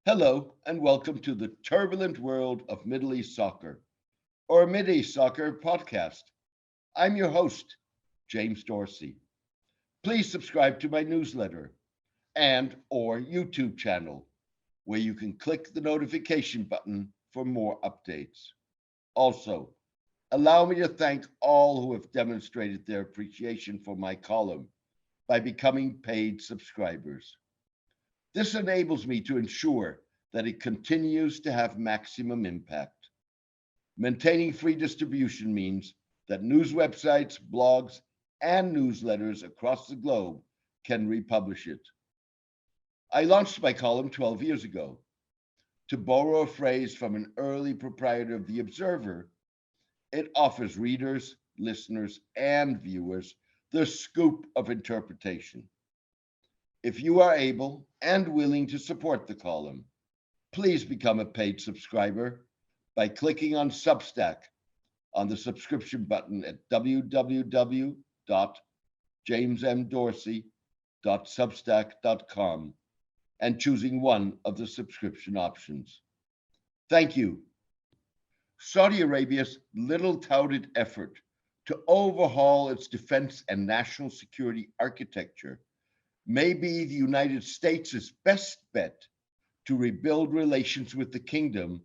Hello, and welcome to the turbulent world of Middle East soccer, or Mid East Soccer podcast. I'm your host, James Dorsey. Please subscribe to my newsletter and or YouTube channel, where you can click the notification button for more updates. Also, allow me to thank all who have demonstrated their appreciation for my column by becoming paid subscribers. This enables me to ensure that it continues to have maximum impact. Maintaining free distribution means that news websites, blogs, and newsletters across the globe can republish it. I launched my column 12 years ago. To borrow a phrase from an early proprietor of The Observer, it offers readers, listeners, and viewers the scoop of interpretation. If you are able and willing to support the column, please become a paid subscriber by clicking on Substack on the subscription button at www.jamesmdorsey.substack.com and choosing one of the subscription options. Thank you. Saudi Arabia's little touted effort to overhaul its defense and national security architecture may be the United States' best bet to rebuild relations with the kingdom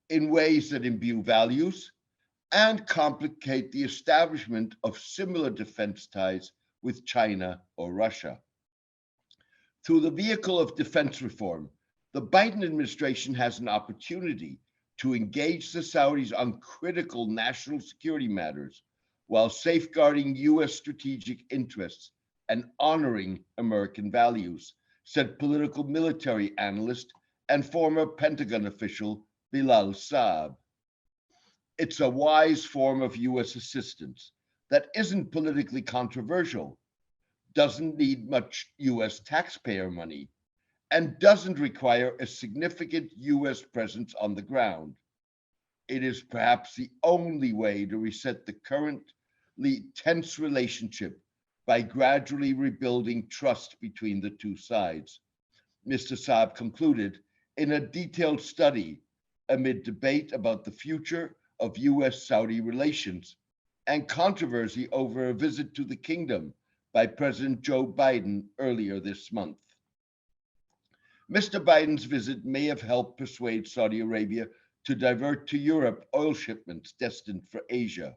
in ways that imbue values and complicate the establishment of similar defense ties with China or Russia. Through the vehicle of defense reform, the Biden administration has an opportunity to engage the Saudis on critical national security matters while safeguarding U.S. strategic interests and honoring American values, said political military analyst and former Pentagon official Bilal Saab. It's a wise form of U.S. assistance that isn't politically controversial, doesn't need much U.S. taxpayer money, and doesn't require a significant U.S. presence on the ground. It is perhaps the only way to reset the currently tense relationship by gradually rebuilding trust between the two sides, Mr. Saab concluded in a detailed study amid debate about the future of U.S. Saudi relations and controversy over a visit to the kingdom by President Joe Biden earlier this month. Mr. Biden's visit may have helped persuade Saudi Arabia to divert to Europe oil shipments destined for Asia,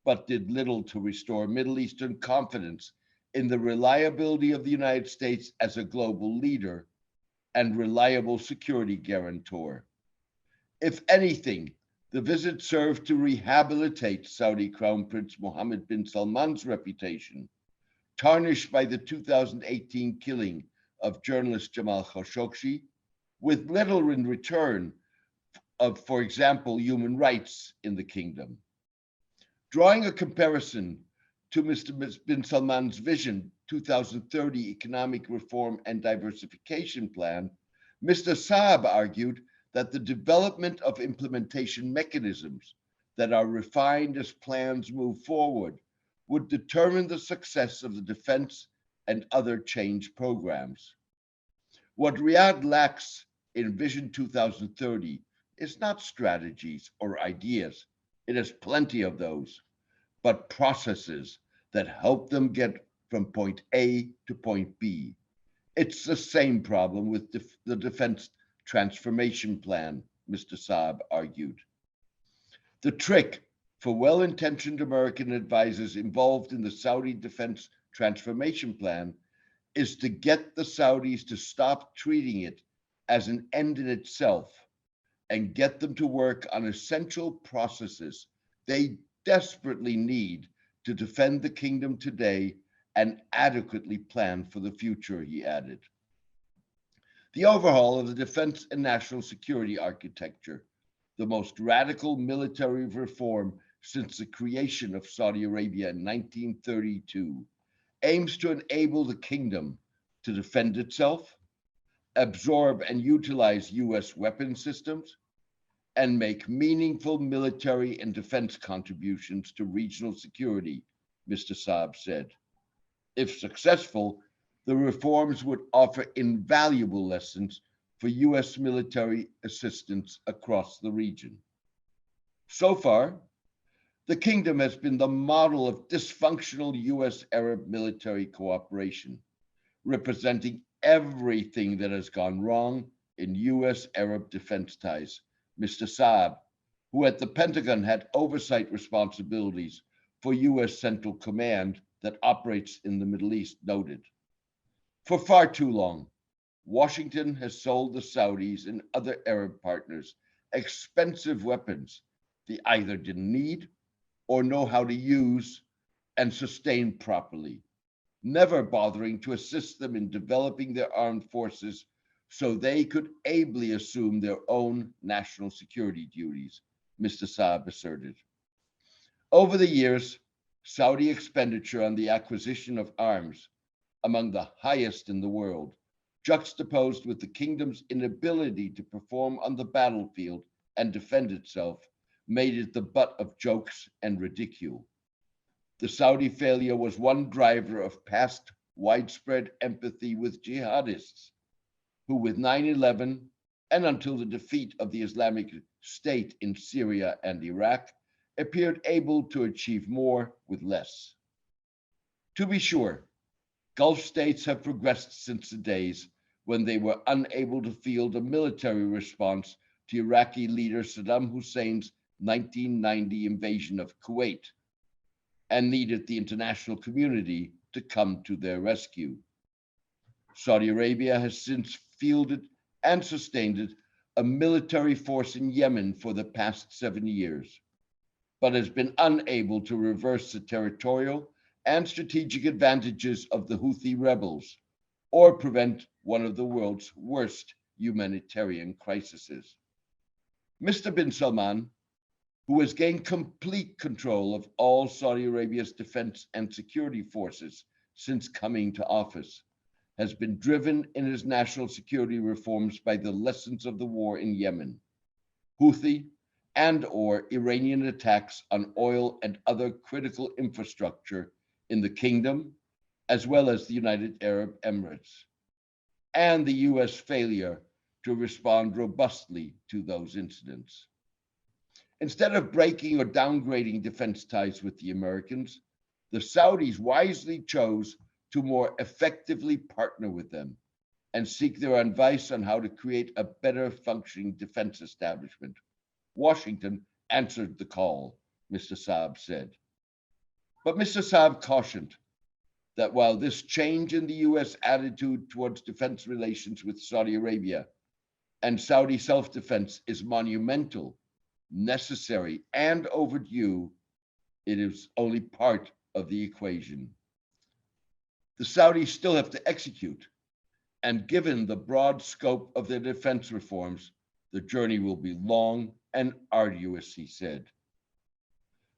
but did little to restore Middle Eastern confidence in the reliability of the United States as a global leader and reliable security guarantor. If anything, the visit served to rehabilitate Saudi Crown Prince Mohammed bin Salman's reputation, tarnished by the 2018 killing of journalist Jamal Khashoggi, with little in return of, for example, human rights in the kingdom. Drawing a comparison to Mr. bin Salman's Vision 2030 Economic Reform and Diversification Plan, Mr. Saab argued that the development of implementation mechanisms that are refined as plans move forward would determine the success of the defense and other change programs. What Riyadh lacks in Vision 2030 is not strategies or ideas. It has plenty of those, but processes that help them get from point A to point B. It's the same problem with the Defense Transformation Plan, Mr. Saab argued. The trick for well-intentioned American advisors involved in the Saudi Defense Transformation Plan is to get the Saudis to stop treating it as an end in itself and get them to work on essential processes they desperately need to defend the kingdom today and adequately plan for the future, he added. The overhaul of the defense and national security architecture, the most radical military reform since the creation of Saudi Arabia in 1932, aims to enable the kingdom to defend itself, absorb and utilize U.S. weapon systems, and make meaningful military and defense contributions to regional security, Mr. Saab said. If successful, the reforms would offer invaluable lessons for US military assistance across the region. So far, the kingdom has been the model of dysfunctional US Arab military cooperation, representing everything that has gone wrong in US Arab defense ties. Mr. Saab, who at the Pentagon had oversight responsibilities for US Central Command that operates in the Middle East, noted. For far too long, Washington has sold the Saudis and other Arab partners expensive weapons they either didn't need or know how to use and sustain properly, never bothering to assist them in developing their armed forces so they could ably assume their own national security duties, Mr. Saab asserted. Over the years, Saudi expenditure on the acquisition of arms, among the highest in the world, juxtaposed with the kingdom's inability to perform on the battlefield and defend itself, made it the butt of jokes and ridicule. The Saudi failure was one driver of past widespread empathy with jihadists, who with 9/11 and until the defeat of the Islamic State in Syria and Iraq, appeared able to achieve more with less. To be sure, Gulf states have progressed since the days when they were unable to field a military response to Iraqi leader Saddam Hussein's 1990 invasion of Kuwait, and needed the international community to come to their rescue. Saudi Arabia has since fielded and sustained a military force in Yemen for the past 7 years, but has been unable to reverse the territorial and strategic advantages of the Houthi rebels or prevent one of the world's worst humanitarian crises. Mr. bin Salman, who has gained complete control of all Saudi Arabia's defense and security forces since coming to office, has been driven in his national security reforms by the lessons of the war in Yemen, Houthi and/or Iranian attacks on oil and other critical infrastructure in the kingdom, as well as the United Arab Emirates, and the US failure to respond robustly to those incidents. Instead of breaking or downgrading defense ties with the Americans, the Saudis wisely chose to more effectively partner with them and seek their advice on how to create a better functioning defense establishment. Washington answered the call, Mr. Saab said. But Mr. Saab cautioned that while this change in the US attitude towards defense relations with Saudi Arabia and Saudi self-defense is monumental, necessary, and overdue, it is only part of the equation. The Saudis still have to execute, and given the broad scope of their defense reforms, the journey will be long and arduous, he said.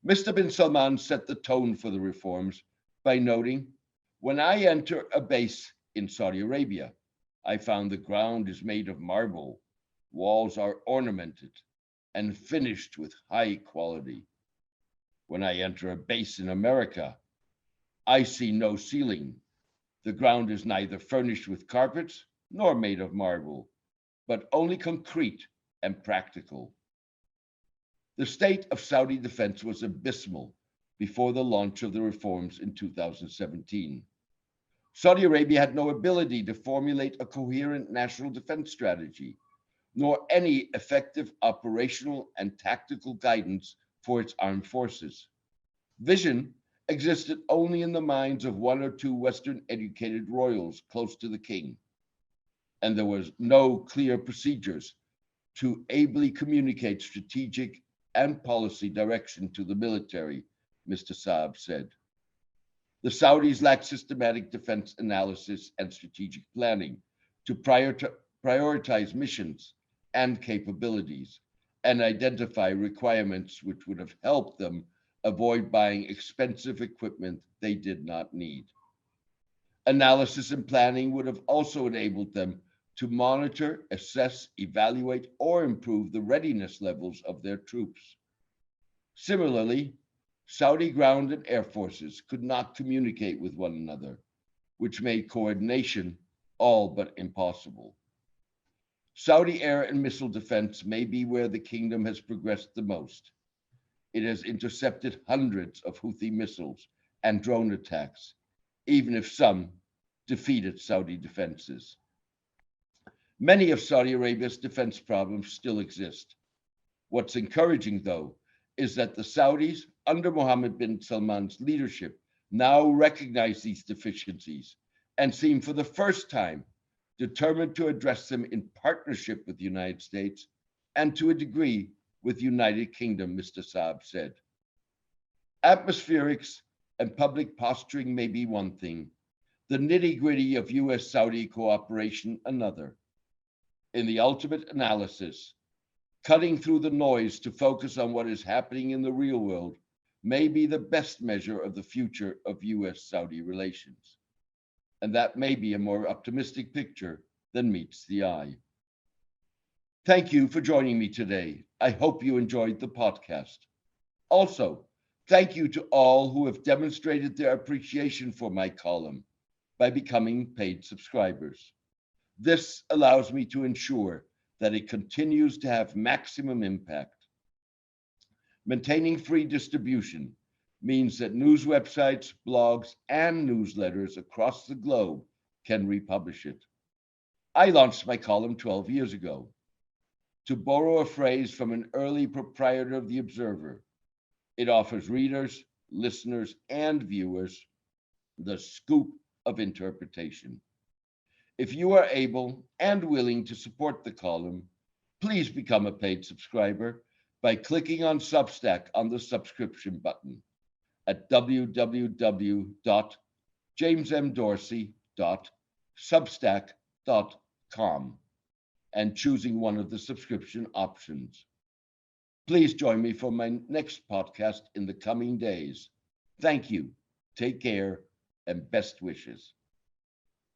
Mr. bin Salman set the tone for the reforms by noting, "When I enter a base in Saudi Arabia, I found the ground is made of marble, walls are ornamented, and finished with high quality. When I enter a base in America, I see no ceiling. The ground is neither furnished with carpets nor made of marble, but only concrete and practical." The state of Saudi defense was abysmal before the launch of the reforms in 2017. Saudi Arabia had no ability to formulate a coherent national defense strategy, nor any effective operational and tactical guidance for its armed forces. Vision existed only in the minds of one or two Western-educated royals close to the king, and there was no clear procedures to ably communicate strategic and policy direction to the military, Mr. Saab said. The Saudis lack systematic defense analysis and strategic planning to prioritize missions and capabilities and identify requirements which would have helped them avoid buying expensive equipment they did not need. Analysis and planning would have also enabled them to monitor, assess, evaluate, or improve the readiness levels of their troops. Similarly, Saudi ground and air forces could not communicate with one another, which made coordination all but impossible. Saudi air and missile defense may be where the kingdom has progressed the most. It has intercepted hundreds of Houthi missiles and drone attacks, even if some defeated Saudi defenses. Many of Saudi Arabia's defense problems still exist. What's encouraging, though, is that the Saudis, under Mohammed bin Salman's leadership, now recognize these deficiencies and seem for the first time determined to address them in partnership with the United States and to a degree with United Kingdom, Mr. Saab said. Atmospherics and public posturing may be one thing, the nitty-gritty of US-Saudi cooperation another. In the ultimate analysis, cutting through the noise to focus on what is happening in the real world may be the best measure of the future of US-Saudi relations. And that may be a more optimistic picture than meets the eye. Thank you for joining me today. I hope you enjoyed the podcast. Also, thank you to all who have demonstrated their appreciation for my column by becoming paid subscribers. This allows me to ensure that it continues to have maximum impact. Maintaining free distribution means that news websites, blogs, and newsletters across the globe can republish it. I launched my column 12 years ago. To borrow a phrase from an early proprietor of The Observer, it offers readers, listeners, and viewers the scoop of interpretation. If you are able and willing to support the column, please become a paid subscriber by clicking on Substack on the subscription button at www.jamesmdorsey.substack.com and choosing one of the subscription options. Please join me for my next podcast in the coming days. Thank you, take care, and best wishes.